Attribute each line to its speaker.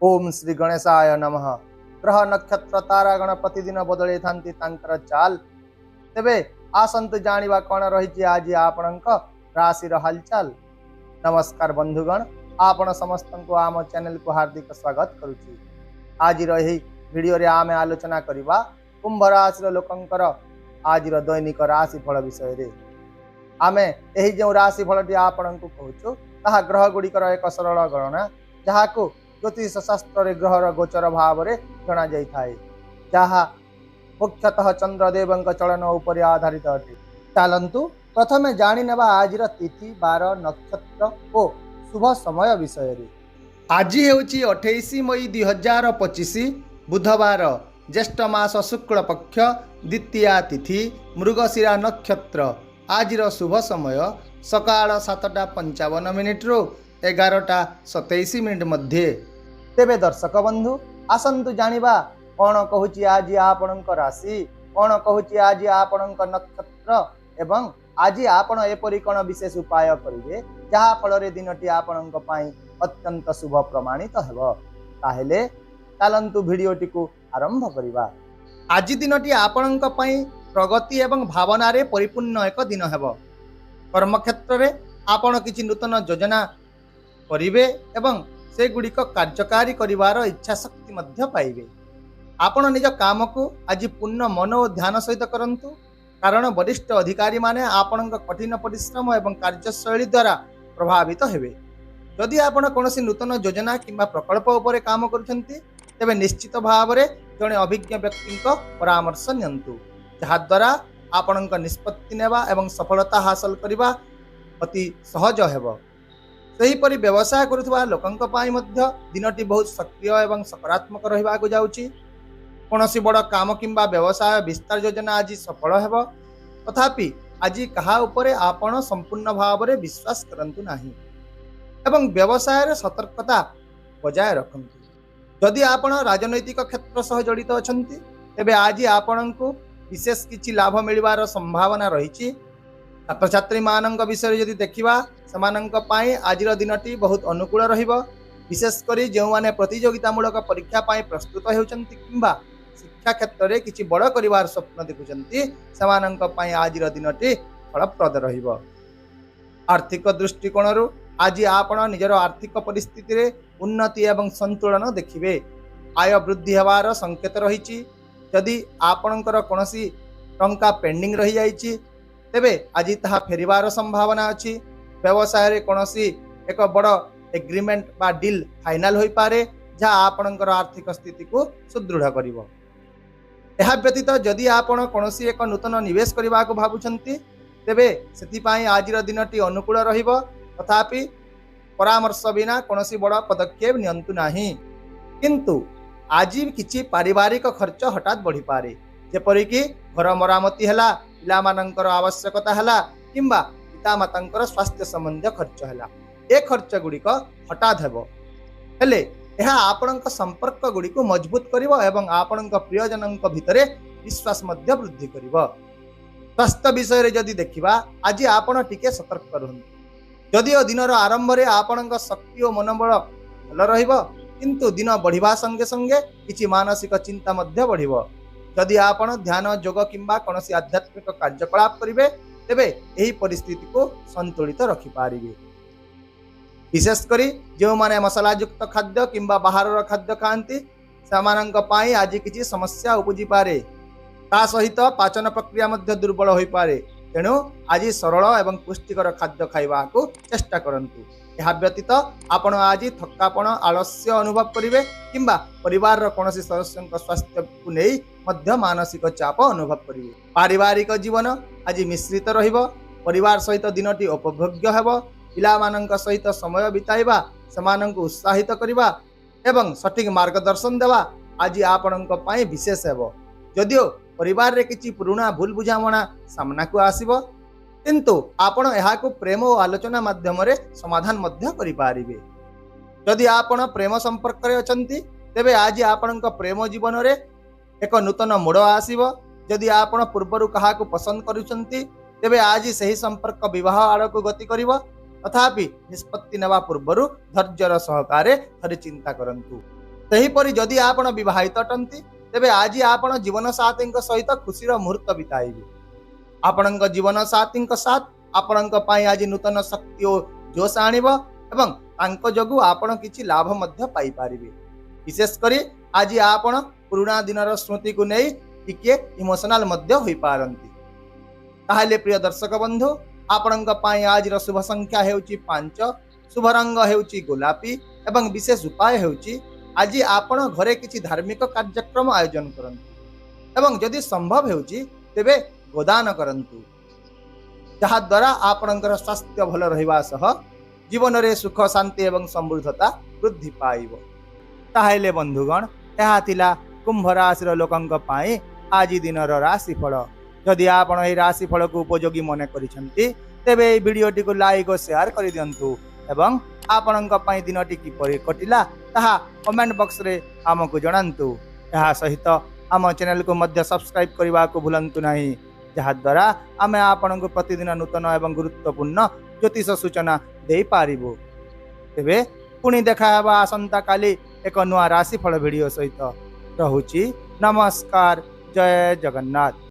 Speaker 1: ओम श्री गणेशाय नमः। ग्रह नक्षत्र तारागण प्रतिदिन बदलई थांती तांकर चाल। तेबे आसंतु जानिबा कोन रहिछि आज आपणक राशिर हालचाल। नमस्कार बंधुगण, आपण समस्तंको आम चैनल को हार्दिक स्वागत करुछि। आज रही वीडियो रे आमे आलोचना करिबा कुंभ राशि लोकंकर आज दैनिक राशि फल विषय रे। आमे एही जो राशि फलटी आपणको कहूछु ताहा ग्रह गुड़िकर एक सरल गणना जहाको ज्योतिष शास्त्र रे ग्रहर गोचर भाव रे जना जाई थाए, जहा मुख्यतः चंद्रदेव चलन उपर आधारित अटे। चलंतु प्रथमे जानी नेबा आजिर तिथि बार नक्षत्र ओ शुभ समय विषय रे। आज हेउची 28 मई 2025 बुधवार, ज्येष्ठ मास शुक्ल पक्ष द्वितीया तिथि मृगशिरा नक्षत्र। आजिर शुभ समय सकाळ 7:55 रु 11:27 मध्य। तेबे दर्शक बंधु आसंतु जानिबा कौन कहूची आज आपणक राशि, कौन कहूची आज आपणक नक्षत्र एवं आज आपण एपरि कौन विशेष उपाय करिवे जहा फल रे दिनटी आपणक पई अत्यंत शुभ प्रमाणित हेबो। ताहेले चलंतु भिडियोटी को आरंभ करिबा। आज दिनटी आपणक पई प्रगति एवं भावना रे परिपूर्ण एक दिन हेबो। कर्म क्षेत्र रे आपण किछि नूतन योजना करिवे एवं से गुड़िक कार्यकारी करिवार इच्छा शक्ति मध्य पाइबे। आपण निज काम को आज पूर्ण मन और ध्यान सहित करंतु, कारण वरिष्ठ अधिकारी माने आपणक कठिन परिश्रम एवं कार्यशैली द्वारा प्रभावित हेबे। यदि आपण कोनोसी नूतन योजना किंबा प्रकल्प उपरे काम करुछंती तेबे निश्चित भाव रे जणे अभिज्ञ व्यक्ति परामर्श नियंतु, जहा द्वारा आपणक निष्पत्ति नेबा एवं सफलता हासिल करिबा अति सहज हेबो। सेहीपरि व्यवसाय करुवा लोकंक पाई मध्य दिनटी बहुत सक्रिय एवं सकारात्मक रहिबा को जाउची। कोनोसी बड़ काम किंबा व्यवसाय विस्तार योजना आज सफल हेबो, तथापि आज कहा उपरे आपण संपूर्ण भाव रे विश्वास करंतु नाही एवं व्यवसाय रे सतर्कता बजाय रखंतु। यदि आपण राजनैतिक क्षेत्र सह जड़ित अछंती तेबे आज आपणको विशेष किछि लाभ मिलबार संभावना रहिछि। छात्र छात्री मानक विषय यदि देखिबा समानक पाई आजिर दिनटी बहुत अनुकूल रहिबो। विशेष करी जो माने प्रतियोगितामूलक परीक्षा पाई प्रस्तुत हेउचंती किंबा शिक्षा क्षेत्र रे किछि बड़ करिवार स्वप्न देखुचंती समानक पाई आजिर दिनटी फलप्रद रहिबो। आर्थिक दृष्टिकोण रु आज आपण निजर आर्थिक परिस्थिति रे उन्नति एवं संतुलन देखिबे। आय वृद्धि हेबार संकेत रहिछि। यदि आपणकर कोनोसी टंका पेंडिंग रहि जाइछि तेबे आज ताहा फेरिबार संभावना अछि। व्यवसाय रे कोनोसी एक बड़ एग्रीमेंट बा डील फाइनल होई पारे जहा आपणकर आर्थिक स्थिति को सुदृढ़ करिवो। एहा व्यतीत यदि आपण कोनोसी एक नूतन निवेश करबा को भाबुछंती तेबे सेति पाई आजिर दिनटी अनुकूल रहिबो, तथापि परामर्श बिना कोनोसी बड़ पदक्षेप नियंतु नाही। किंतु आज किछि पारिवारिक खर्च हठात बढ़ी पारे, जेपरि कि घर मरामती हला, पिला मानकर आवश्यकता हला किंबा पिता मातांकर स्वास्थ्य संबंधी खर्च हला। ए खर्च गुड़िक हठात हेबो, हेले एहा आपणक संपर्क गुड़िक मजबूत करिवो एवं आपणक प्रियजनक भितरे विश्वास मध्य वृद्धि करिवो। स्वास्थ्य विषय रे जदि देखिबा आज आपण टिके सतर्क रहंतु। यदि दिनर आरंभ रे आपणक शक्ति और मनोबल भल रहिबो, किंतु दिन बढ़िबा संगे संगे किछि मानसिक चिंता मध्य बढ़िबो। यदि आपण ध्यान योग किंबा कोनोसी आध्यात्मिक कार्यकलाप करिवे तेबे एही परिस्थिति को संतुलित रखि पारिबे। विशेष करी जो माने मसाला युक्त खाद्य किंबा बाहरर खाद्य खांती समानंक पाई आज किछि समस्या उपजी पारे। ता सहित पाचन प्रक्रिया मध्य दुर्बल होई पारे। तेणु आज सरल एवं पुष्टिकर खाद्य खाइबा को चेष्टा करंतु। यह व्यतीत आपण आज थकापण आलस्य अनुभव करिवे किंबा परिवार कोनोसी सदस्य स्वास्थ्य को नहीं मध्य मानसिक चाप अनुभव करिवे। पारिवारिक जीवन आज मिश्रित रहिबो। परिवार सहित दिनटी उपभोग्य हेबो। पिला मानक सहित समय बिताइबा, समानक उत्साहित करिबा एवं सठिक मार्गदर्शन देवा आज आपणक पई विशेष हेबो। यदिओ परिवार रे किछि पुराना भूल बुझामणा सामना को आसीबो, किंतु आपण एहाकु प्रेम और आलोचना माध्यम रे समाधान मध्य करि पारिबे। यदि आपण प्रेम संपर्क रे अछंती तेबे आज आपणक प्रेम जीवन रे एक नूतन मोड़ आसीबो। यदि आपण पूर्वरु कहाकु पसंद करूछंती तेबे आज सही संपर्क विवाह आड़क गति करिवो। तथापि निष्पत्ति नेवा पूर्वरु धैर्यर सहकारे थरे चिंता करंतु। ସେହିପରି ଯଦି ଆପଣ ବିବାହିତ ଅଟନ୍ତି ତେବେ ଆଜି ଆପଣ ଜୀବନ ସାଥୀଙ୍କ ସହିତ ଖୁସିର ମୁହୂର୍ତ୍ତ ବିତାଇବେ। ଆପଣଙ୍କ ଜୀବନ ସାଥୀଙ୍କ ସାଥ ଆପଣଙ୍କ ପାଇଁ ଆଜି ନୂତନ ଶକ୍ତି ଓ ଜୋଶ ଆଣିବ ଏବଂ ତାଙ୍କ ଯୋଗୁଁ ଆପଣ କିଛି ଲାଭ ମଧ୍ୟ ପାଇପାରିବେ। ବିଶେଷ କରି ଆଜି ଆପଣ ପୁରୁଣା ଦିନର ସ୍ମୃତିକୁ ନେଇ ଟିକେ ଇମୋସନାଲ ମଧ୍ୟ ହୋଇପାରନ୍ତି। ତାହେଲେ ପ୍ରିୟ ଦର୍ଶକ ବନ୍ଧୁ, ଆପଣଙ୍କ ପାଇଁ ଆଜିର ଶୁଭ ସଂଖ୍ୟା ହେଉଛି 5, ଶୁଭ ରଙ୍ଗ ହେଉଛି ଗୋଲାପୀ ଏବଂ ବିଶେଷ ଉପାୟ ହେଉଛି ଆଜି ଆପଣ ଘରେ କିଛି ଧାର୍ମିକ କାର୍ଯ୍ୟକ୍ରମ ଆୟୋଜନ କରନ୍ତୁ ଏବଂ ଯଦି ସମ୍ଭବ ହେଉଛି ତେବେ ଗୋଦାନ କରନ୍ତୁ, ଯାହାଦ୍ୱାରା ଆପଣଙ୍କର ସ୍ୱାସ୍ଥ୍ୟ ଭଲ ରହିବା ସହ ଜୀବନରେ ସୁଖ ଶାନ୍ତି ଏବଂ ସମୃଦ୍ଧତା ବୃଦ୍ଧି ପାଇବ। ତାହେଲେ ବନ୍ଧୁଗଣ, ଏହା ଥିଲା କୁମ୍ଭ ରାଶିର ଲୋକଙ୍କ ପାଇଁ ଆଜି ଦିନର ରାଶିଫଳ। ଯଦି ଆପଣ ଏହି ରାଶିଫଳକୁ ଉପଯୋଗୀ ମନେ କରିଛନ୍ତି ତେବେ ଏହି ଭିଡ଼ିଓଟିକୁ ଲାଇକ୍ ଓ ସେୟାର କରିଦିଅନ୍ତୁ ଏବଂ ଆପଣଙ୍କ ପାଇଁ ଦିନଟି କିପରି କଟିଲା ତାହା କମେଣ୍ଟ ବକ୍ସରେ ଆମକୁ ଜଣାନ୍ତୁ। ଏହା ସହିତ ଆମ ଚ୍ୟାନେଲକୁ ମଧ୍ୟ ସବସ୍କ୍ରାଇବ୍ କରିବାକୁ ଭୁଲନ୍ତୁ ନାହିଁ, ଯାହାଦ୍ୱାରା ଆମେ ଆପଣଙ୍କୁ ପ୍ରତିଦିନ ନୂତନ ଏବଂ ଗୁରୁତ୍ୱପୂର୍ଣ୍ଣ ଜ୍ୟୋତିଷ ସୂଚନା ଦେଇପାରିବୁ। ତେବେ ପୁଣି ଦେଖା ହେବା ଆସନ୍ତାକାଲି ଏକ ନୂଆ ରାଶିଫଳ ଭିଡ଼ିଓ ସହିତ। ରହୁଛି ନମସ୍କାର, ଜୟ ଜଗନ୍ନାଥ।